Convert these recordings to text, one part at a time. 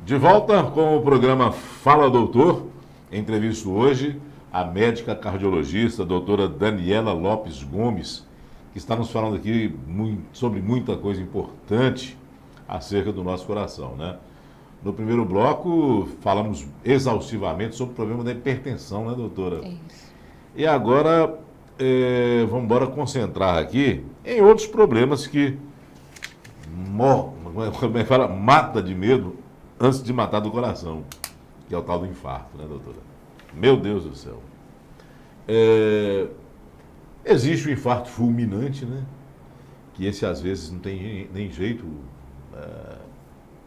De volta com o programa Fala Doutor. Entrevisto hoje a médica cardiologista, a doutora Daniela Lopes Gomes, que está nos falando aqui sobre muita coisa importante acerca do nosso coração, né? No primeiro bloco, falamos exaustivamente sobre o problema da hipertensão, né, doutora? Isso. E agora, vamos embora concentrar aqui em outros problemas que como é que fala? Mata de medo antes de matar do coração, que é o tal do infarto, né, doutora? Meu Deus do céu. Existe o infarto fulminante, né? Que esse às vezes não tem nem jeito,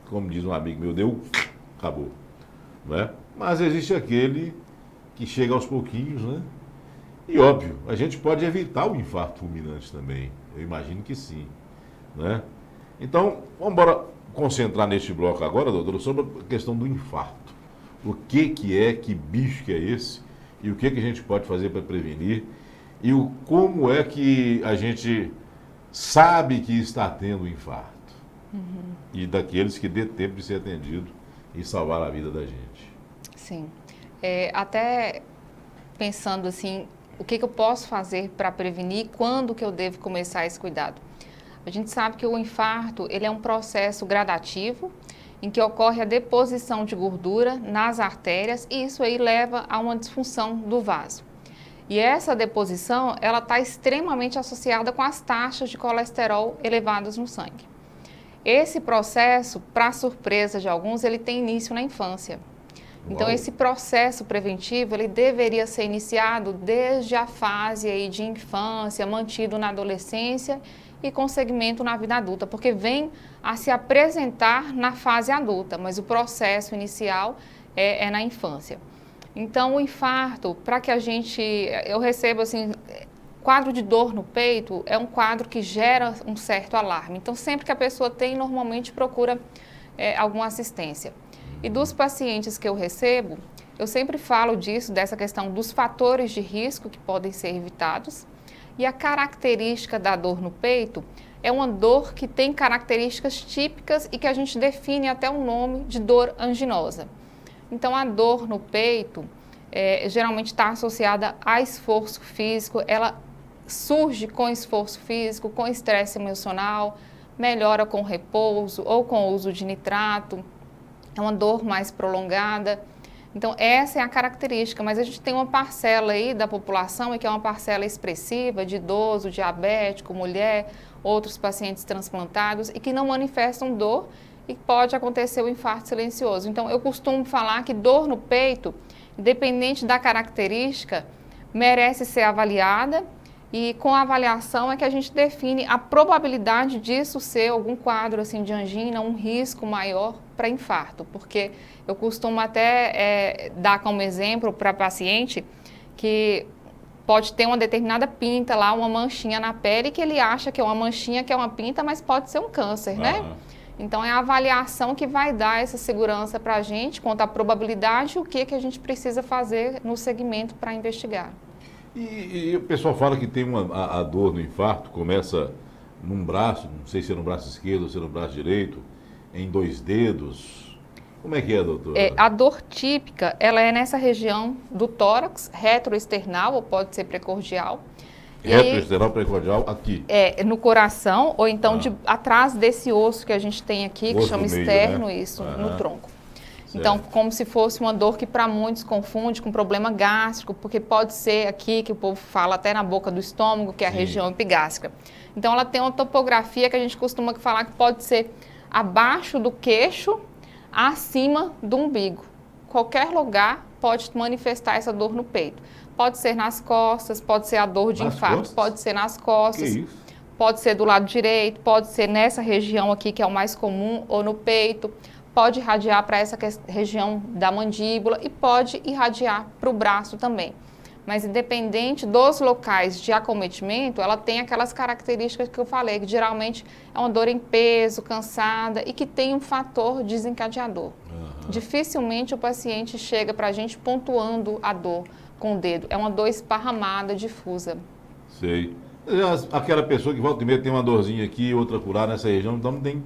como diz um amigo meu, deu, acabou, né? Mas existe aquele que chega aos pouquinhos, né? E óbvio, a gente pode evitar o infarto fulminante também, eu imagino que sim, né? Então, vamos embora concentrar neste bloco agora, doutora, sobre a questão do infarto. O que é, que bicho que é esse, e o que a gente pode fazer para prevenir, e como é que a gente sabe que está tendo infarto. E daqueles que dê tempo de ser atendido e salvar a vida da gente. Sim. Até pensando assim, o que eu posso fazer para prevenir, quando que eu devo começar esse cuidado? A gente sabe que o infarto, ele é um processo gradativo, em que ocorre a deposição de gordura nas artérias e isso aí leva a uma disfunção do vaso. E essa deposição, ela está extremamente associada com as taxas de colesterol elevadas no sangue. Esse processo, para surpresa de alguns, ele tem início na infância. Então, esse processo preventivo, ele deveria ser iniciado desde a fase aí de infância, mantido na adolescência e com segmento na vida adulta, porque vem a se apresentar na fase adulta, mas o processo inicial é na infância. Então, o infarto, para que eu recebo assim, quadro de dor no peito é um quadro que gera um certo alarme. Então, sempre que a pessoa tem, normalmente procura alguma assistência. E dos pacientes que eu recebo, eu sempre falo dessa questão dos fatores de risco que podem ser evitados. E a característica da dor no peito é uma dor que tem características típicas e que a gente define até o nome de dor anginosa. Então, a dor no peito geralmente está associada a esforço físico, ela surge com esforço físico, com estresse emocional, melhora com repouso ou com o uso de nitrato, é uma dor mais prolongada. Então, essa é a característica, mas a gente tem uma parcela aí da população, que é uma parcela expressiva de idoso, diabético, mulher, outros pacientes transplantados e que não manifestam dor e pode acontecer o infarto silencioso. Então, eu costumo falar que dor no peito, independente da característica, merece ser avaliada e com a avaliação é que a gente define a probabilidade disso ser algum quadro assim, de angina, um risco maior para infarto, porque eu costumo até dar como exemplo para paciente que pode ter uma determinada pinta lá, uma manchinha na pele, que ele acha que é uma manchinha, que é uma pinta, mas pode ser um câncer, né? Então, é a avaliação que vai dar essa segurança para a gente, quanto à probabilidade e o que a gente precisa fazer no segmento para investigar. E o pessoal fala que tem a dor no infarto, começa num braço, não sei se é no braço esquerdo ou se é no braço direito, em 2 dedos. Como é que é, doutora? A dor típica, ela é nessa região do tórax, retroesternal ou pode ser precordial. Retroesternal, precordial, aqui. No coração ou então atrás desse osso que a gente tem aqui, que chama externo, né? Isso, no tronco. Certo. Então, como se fosse uma dor que para muitos confunde com problema gástrico, porque pode ser aqui, que o povo fala até na boca do estômago, que é a região epigástrica. Então, ela tem uma topografia que a gente costuma falar que pode ser abaixo do queixo, acima do umbigo. Qualquer lugar pode manifestar essa dor no peito. Pode ser nas costas, pode ser a dor de infarto, pode ser nas costas, pode ser do lado direito, pode ser nessa região aqui que é o mais comum, ou no peito. Pode irradiar para essa região da mandíbula e pode irradiar para o braço também. Mas independente dos locais de acometimento, ela tem aquelas características que eu falei, que geralmente é uma dor em peso, cansada e que tem um fator desencadeador. Dificilmente o paciente chega para a gente pontuando a dor com o dedo. É uma dor esparramada, difusa. Sei. Aquela pessoa que volta e meia tem uma dorzinha aqui, outra curar nessa região, então não tem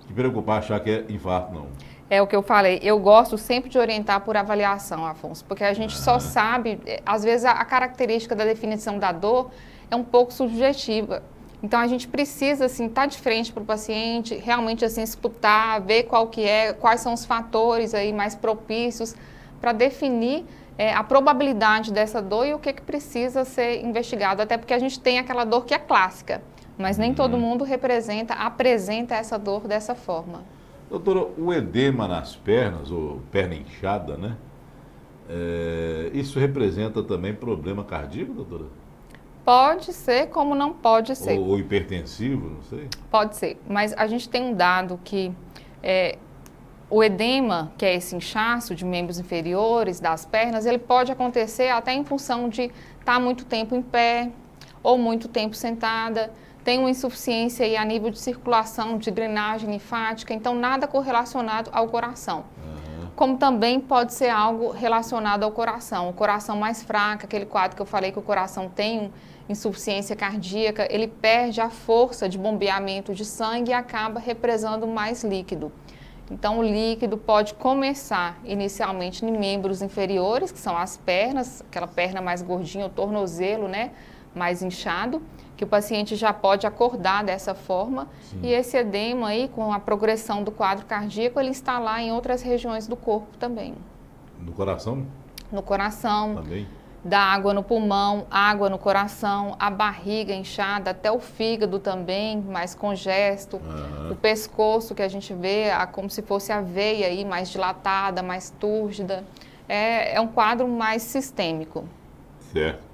que preocupar, achar que é infarto, não. É o que eu falei, eu gosto sempre de orientar por avaliação, Afonso, porque a gente só sabe, às vezes a característica da definição da dor é um pouco subjetiva. Então a gente precisa assim estar de frente para o paciente, realmente assim escutar, ver qual que é, quais são os fatores aí mais propícios para definir a probabilidade dessa dor e o que precisa ser investigado, até porque a gente tem aquela dor que é clássica, mas nem todo mundo apresenta essa dor dessa forma. Doutora, o edema nas pernas, ou perna inchada, né? Isso representa também problema cardíaco, doutora? Pode ser, como não pode ser. Ou hipertensivo, não sei. Pode ser, mas a gente tem um dado que o edema, que é esse inchaço de membros inferiores, das pernas, ele pode acontecer até em função de estar muito tempo em pé ou muito tempo sentada. Tem uma insuficiência aí a nível de circulação, de drenagem linfática, então nada correlacionado ao coração. Como também pode ser algo relacionado ao coração. O coração mais fraco, aquele quadro que eu falei que o coração tem insuficiência cardíaca, ele perde a força de bombeamento de sangue e acaba represando mais líquido. Então, o líquido pode começar inicialmente em membros inferiores, que são as pernas, aquela perna mais gordinha, o tornozelo, né, mais inchado, que o paciente já pode acordar dessa forma. Sim. E esse edema aí, com a progressão do quadro cardíaco, ele está lá em outras regiões do corpo também. No coração? No coração. Também. Dá água no pulmão, água no coração, a barriga inchada, até o fígado também, mais congesto. O pescoço, que a gente vê como se fosse a veia aí, mais dilatada, mais túrgida. É um quadro mais sistêmico. Certo.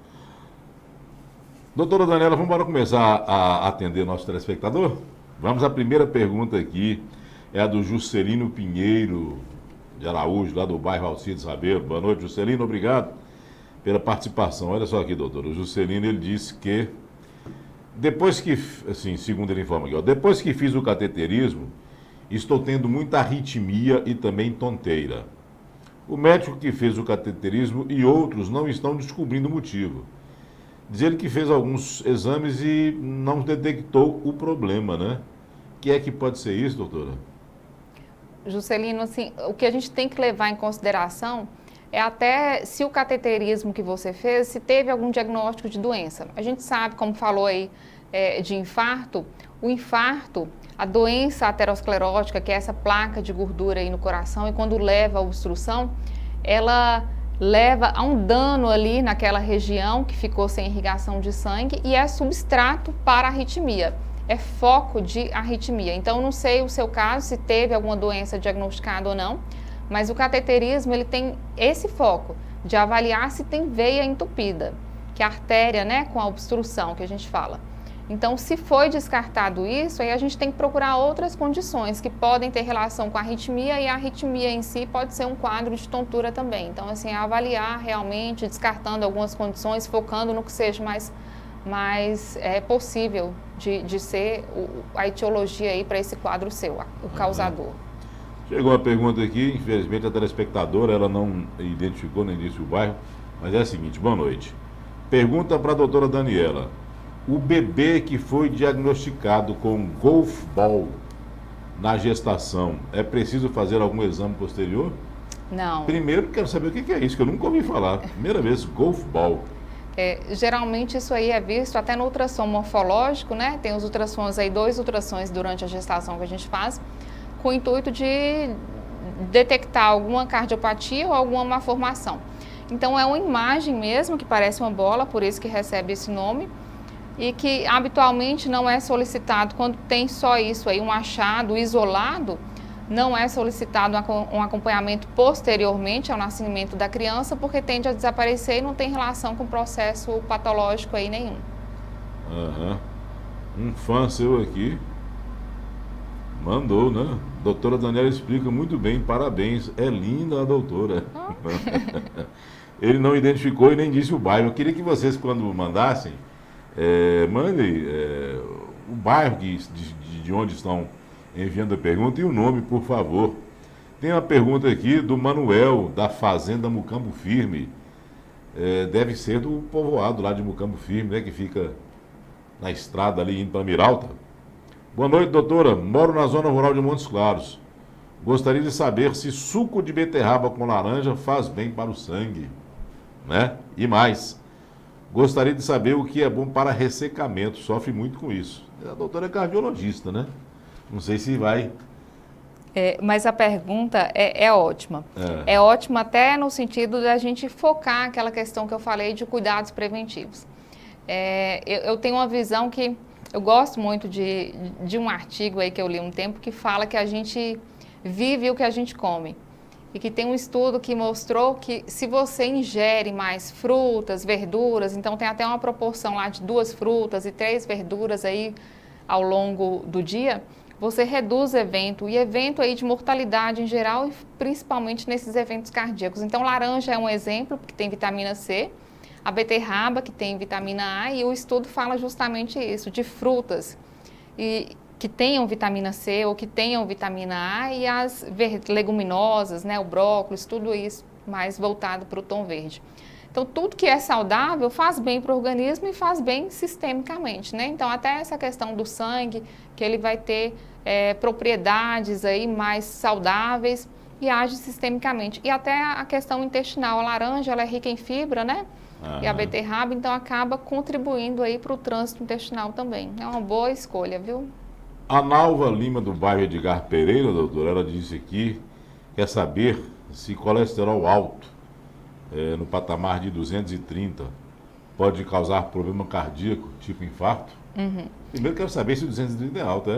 Doutora Daniela, vamos embora começar a atender nosso telespectador? Vamos, a primeira pergunta aqui é a do Juscelino Pinheiro de Araújo, lá do bairro Alcides Rabelo. Boa noite, Juscelino, obrigado pela participação. Olha só aqui, doutor, o Juscelino, ele disse que depois que, assim, segundo ele informa aqui, ó, depois que fiz o cateterismo, estou tendo muita arritmia e também tonteira. O médico que fez o cateterismo e outros não estão descobrindo o motivo. Diz ele que fez alguns exames e não detectou o problema, né? O que é que pode ser isso, doutora? Juscelino, assim, o que a gente tem que levar em consideração é até se o cateterismo que você fez, se teve algum diagnóstico de doença. A gente sabe, como falou aí, de infarto, o infarto, a doença aterosclerótica, que é essa placa de gordura aí no coração, e quando leva à obstrução, ela leva a um dano ali naquela região que ficou sem irrigação de sangue e é substrato para a arritmia, é foco de arritmia. Então, não sei o seu caso, se teve alguma doença diagnosticada ou não, mas o cateterismo, ele tem esse foco de avaliar se tem veia entupida, que é a artéria, né, com a obstrução que a gente fala. Então, se foi descartado isso, aí a gente tem que procurar outras condições que podem ter relação com a arritmia, e a arritmia em si pode ser um quadro de tontura também. Então, assim, avaliar realmente, descartando algumas condições, focando no que seja mais possível de ser a etiologia aí para esse quadro seu, o causador. Chegou uma pergunta aqui, infelizmente a telespectadora, ela não identificou nem disse o bairro, mas é a seguinte: boa noite. Pergunta para a doutora Daniela. O bebê que foi diagnosticado com golf ball na gestação, é preciso fazer algum exame posterior? Não. Primeiro, quero saber o que é isso, que eu nunca ouvi falar. Primeira vez, golf ball. Geralmente isso aí é visto até no ultrassom morfológico, né? Tem os ultrassons aí, 2 ultrassons durante a gestação que a gente faz, com o intuito de detectar alguma cardiopatia ou alguma malformação. Então é uma imagem mesmo, que parece uma bola, por isso que recebe esse nome, e que habitualmente não é solicitado quando tem só isso aí, um achado isolado, não é solicitado um acompanhamento posteriormente ao nascimento da criança, porque tende a desaparecer e não tem relação com o processo patológico aí nenhum. Um fã seu aqui mandou, né? Doutora Daniela explica muito bem, parabéns, é linda a doutora. Ele não identificou e nem disse o bairro. Eu queria que vocês, quando mandassem, mandem o bairro de onde estão enviando a pergunta e o nome, por favor. Tem uma pergunta aqui do Manuel, da Fazenda Mucambo Firme. Deve ser do povoado lá de Mucambo Firme, né? Que fica na estrada ali indo para Miralta. Boa noite, doutora. Moro na zona rural de Montes Claros. Gostaria de saber se suco de beterraba com laranja faz bem para o sangue, né? E mais, gostaria de saber o que é bom para ressecamento, sofre muito com isso. A doutora é cardiologista, né? Não sei se vai... Mas a pergunta é ótima. É ótima até no sentido da gente focar aquela questão que eu falei de cuidados preventivos. Eu tenho uma visão que eu gosto muito de um artigo aí que eu li um tempo que fala que a gente vive o que a gente come. E que tem um estudo que mostrou que se você ingere mais frutas, verduras, então tem até uma proporção lá de 2 frutas e 3 verduras aí ao longo do dia, você reduz evento aí de mortalidade em geral e principalmente nesses eventos cardíacos. Então, laranja é um exemplo, porque tem vitamina C, a beterraba, que tem vitamina A, e o estudo fala justamente isso, de frutas que tenham vitamina C ou que tenham vitamina A e as leguminosas, né, o brócolis, tudo isso mais voltado para o tom verde. Então, tudo que é saudável faz bem para o organismo e faz bem sistemicamente, né? Então, até essa questão do sangue, que ele vai ter propriedades aí mais saudáveis e age sistemicamente. E até a questão intestinal, a laranja, ela é rica em fibra, né? E a beterraba, então, acaba contribuindo aí para o trânsito intestinal também. É uma boa escolha, viu? A Nalva Lima, do bairro Edgar Pereira, doutora, ela disse aqui, quer saber se colesterol alto, no patamar de 230, pode causar problema cardíaco, tipo infarto? Primeiro quero saber se o 230 é alto,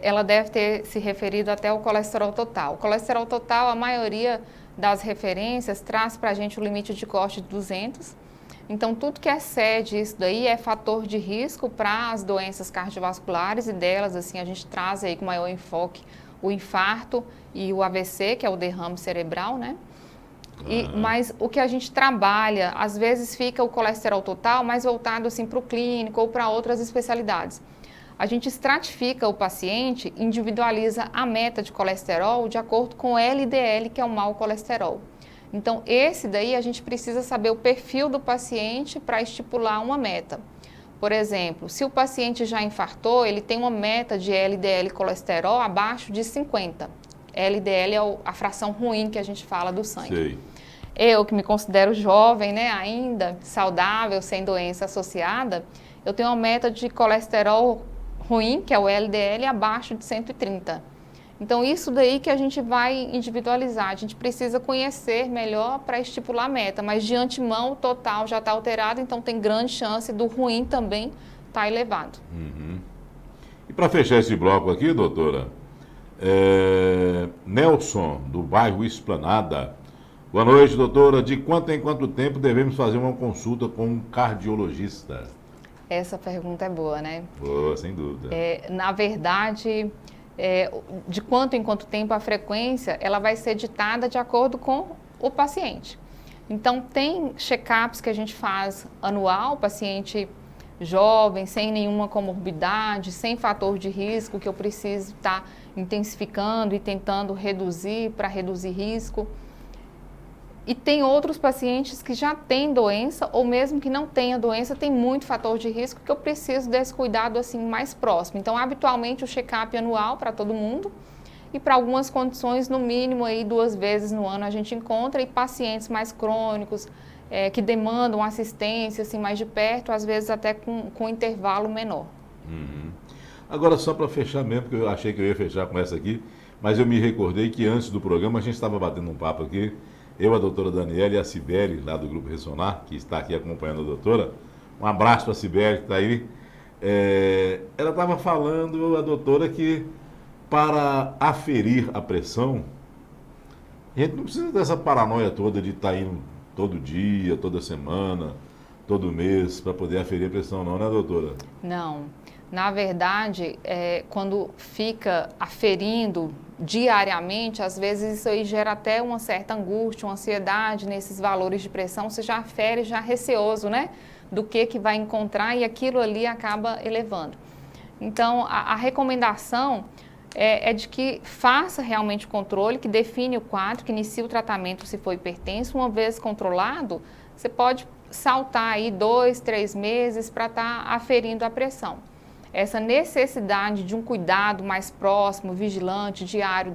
ela deve ter se referido até ao colesterol total. O colesterol total, a maioria das referências, traz para a gente o limite de corte de 200. Então, tudo que excede isso daí é fator de risco para as doenças cardiovasculares e delas, assim, a gente traz aí com maior enfoque o infarto e o AVC, que é o derrame cerebral, né? Mas o que a gente trabalha, às vezes fica o colesterol total mais voltado assim para o clínico ou para outras especialidades. A gente estratifica o paciente, individualiza a meta de colesterol de acordo com o LDL, que é o mau colesterol. Então, esse daí a gente precisa saber o perfil do paciente para estipular uma meta. Por exemplo, se o paciente já infartou, ele tem uma meta de LDL colesterol abaixo de 50. LDL é a fração ruim que a gente fala do sangue. Sei. Eu, que me considero jovem, né, ainda saudável, sem doença associada, eu tenho uma meta de colesterol ruim, que é o LDL, abaixo de 130. Então, isso daí que a gente vai individualizar. A gente precisa conhecer melhor para estipular a meta, mas de antemão o total já está alterado, então tem grande chance do ruim também estar elevado. E para fechar esse bloco aqui, doutora, Nelson, do bairro Esplanada. Boa noite, doutora. De quanto em quanto tempo devemos fazer uma consulta com um cardiologista? Essa pergunta é boa, né? Boa, sem dúvida. Na verdade, de quanto em quanto tempo a frequência, ela vai ser ditada de acordo com o paciente. Então, tem check-ups que a gente faz anual, paciente jovem, sem nenhuma comorbidade, sem fator de risco, que eu preciso estar intensificando e tentando reduzir para reduzir risco. E tem outros pacientes que já têm doença, ou mesmo que não tenha doença, tem muito fator de risco que eu preciso desse cuidado assim mais próximo. Então, habitualmente, o check-up anual para todo mundo e para algumas condições, no mínimo, aí 2 vezes no ano a gente encontra, e pacientes mais crônicos, que demandam assistência assim, mais de perto, às vezes até com intervalo menor. Agora, só para fechar mesmo, porque eu achei que eu ia fechar com essa aqui, mas eu me recordei que antes do programa a gente estava batendo um papo aqui, eu, a doutora Daniela e a Cibele, lá do Grupo Ressonar, que está aqui acompanhando a doutora. Um abraço para a Cibele, que está aí. Ela estava falando, a doutora, que para aferir a pressão, a gente não precisa dessa paranoia toda de estar indo todo dia, toda semana, todo mês, para poder aferir a pressão, não, né, doutora? Não. Na verdade, quando fica aferindo diariamente, às vezes isso aí gera até uma certa angústia, uma ansiedade nesses valores de pressão. Você já afere, já receoso, né? Do que vai encontrar, e aquilo ali acaba elevando. Então, a recomendação é de que faça realmente o controle, que define o quadro, que inicie o tratamento se for hipertenso. Uma vez controlado, você pode saltar aí 2, 3 meses para estar aferindo a pressão. essa necessidade de um cuidado mais próximo, vigilante, diário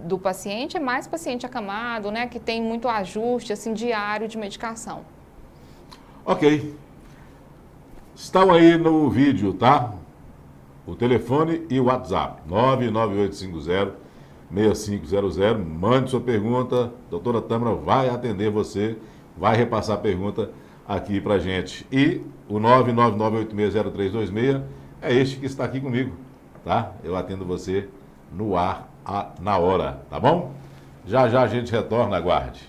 do paciente, é mais paciente acamado, né, que tem muito ajuste assim, diário de medicação. Ok. Estão aí no vídeo, tá? O telefone e o WhatsApp, 99850-6500. Mande sua pergunta, doutora Tâmara vai atender você, vai repassar a pergunta aqui pra gente. E o 999860326 é este que está aqui comigo, tá? Eu atendo você no ar, na hora, tá bom? Já já a gente retorna, aguarde.